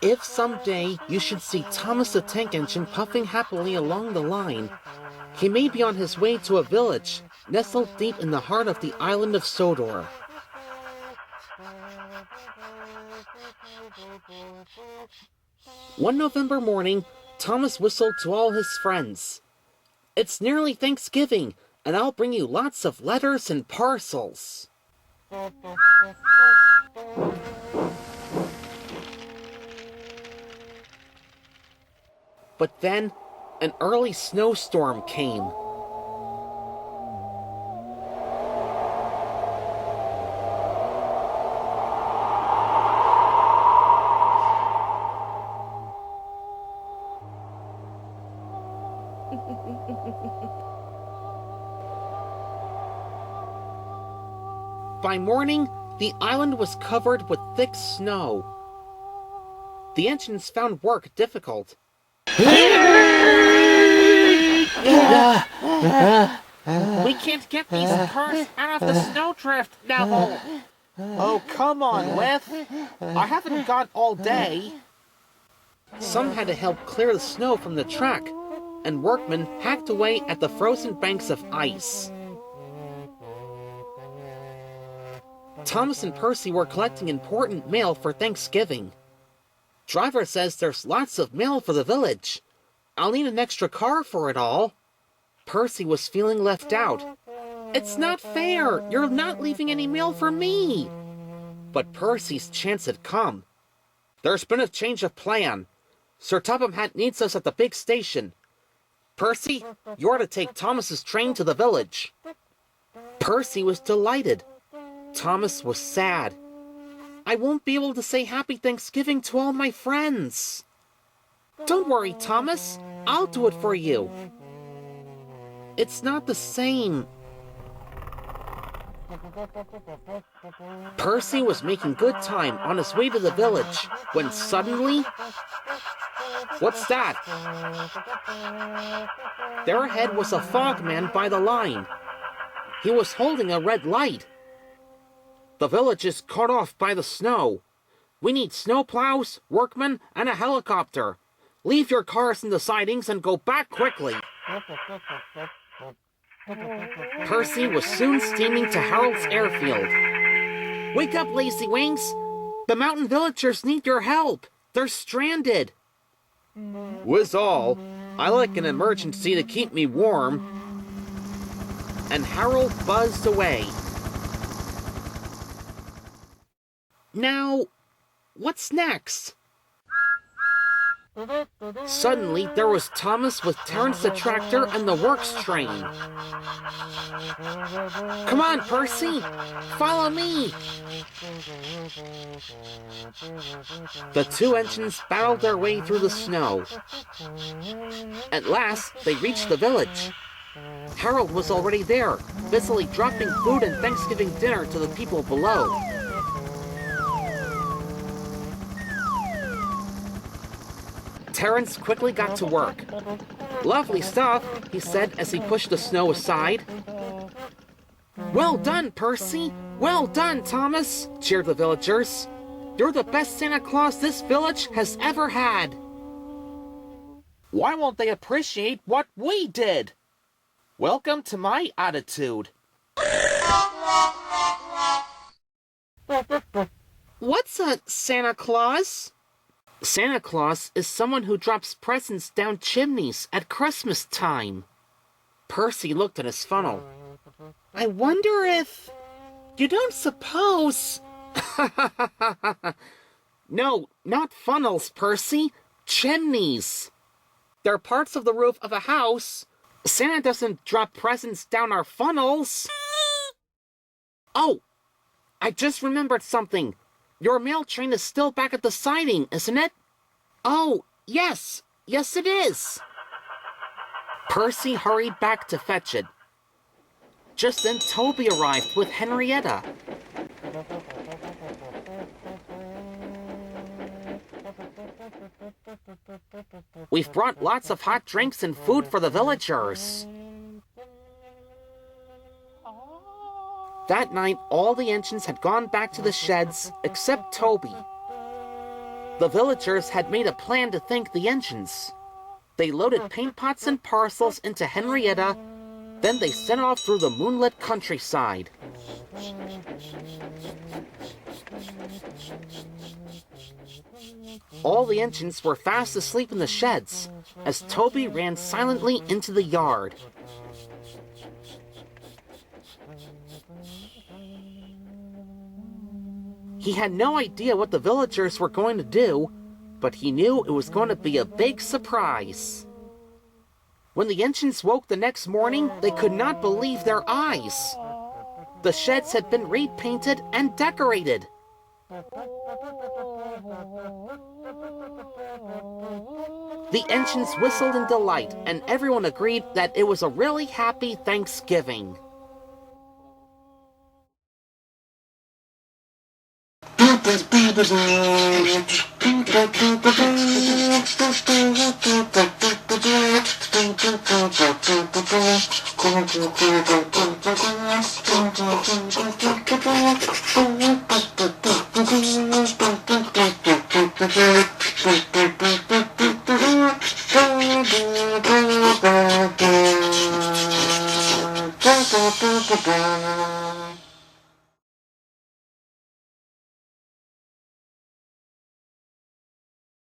If someday you should see Thomas the Tank Engine puffing happily along the line, he may be on his way to a village nestled deep in the heart of the island of Sodor. One November morning, Thomas whistled to all his friends. "It's nearly Thanksgiving, and I'll bring you lots of letters and parcels." But then, an early snowstorm came. By morning, the island was covered with thick snow. The engines found work difficult. "We can't get these cars out of the snowdrift, Neville." "Oh, come on, Lith. I haven't got all day." Some had to help clear the snow from the track, and workmen hacked away at the frozen banks of ice. Thomas and Percy were collecting important mail for Thanksgiving. "Driver says there's lots of mail for the village. I'll need an extra car for it all." Percy was feeling left out. "It's not fair! You're not leaving any mail for me!" But Percy's chance had come. "There's been a change of plan. Sir Topham Hatt needs us at the big station. Percy, you're to take Thomas's train to the village." Percy was delighted. Thomas was sad. "I won't be able to say Happy Thanksgiving to all my friends." "Don't worry, Thomas. I'll do it for you." "It's not the same." Percy was making good time on his way to the village when suddenly... What's that? There ahead was a fogman by the line. He was holding a red light. "The village is cut off by the snow. We need snowplows, workmen, and a helicopter. Leave your cars in the sidings and go back quickly." Percy was soon steaming to Harold's airfield. "Wake up, lazy wings! The mountain villagers need your help. They're stranded." "Whiz all. I like an emergency to keep me warm." And Harold buzzed away. Now, what's next? Suddenly, there was Thomas with Terence the tractor and the works train. "Come on, Percy! Follow me!" The two engines battled their way through the snow. At last, they reached the village. Harold was already there, busily dropping food and Thanksgiving dinner to the people below. Terence quickly got to work. "Lovely stuff," he said as he pushed the snow aside. "Well done, Percy! Well done, Thomas!" cheered the villagers. "You're the best Santa Claus this village has ever had." "Why won't they appreciate what we did? Welcome to my attitude." "What's a Santa Claus?" Santa Claus is someone who drops presents down chimneys at Christmas time. Percy looked at his funnel. "I wonder if... You don't suppose..." "No, not funnels, Percy. Chimneys. They're parts of the roof of a house. Santa doesn't drop presents down our funnels." "Oh, I just remembered something. Your mail train is still back at the siding, isn't it? Oh, yes. Yes, it is. Percy hurried back to fetch it. Just then, Toby arrived with Henrietta. We've brought lots of hot drinks and food for the villagers. That night, all the engines had gone back to the sheds except Toby. The villagers had made a plan to thank the engines. They loaded paint pots and parcels into Henrietta, then they set off through the moonlit countryside. All the engines were fast asleep in the sheds as Toby ran silently into the yard. He had no idea what the villagers were going to do, but he knew it was going to be a big surprise. When the engines woke the next morning, they could not believe their eyes. The sheds had been repainted and decorated. The engines whistled in delight, and everyone agreed that it was a really happy Thanksgiving.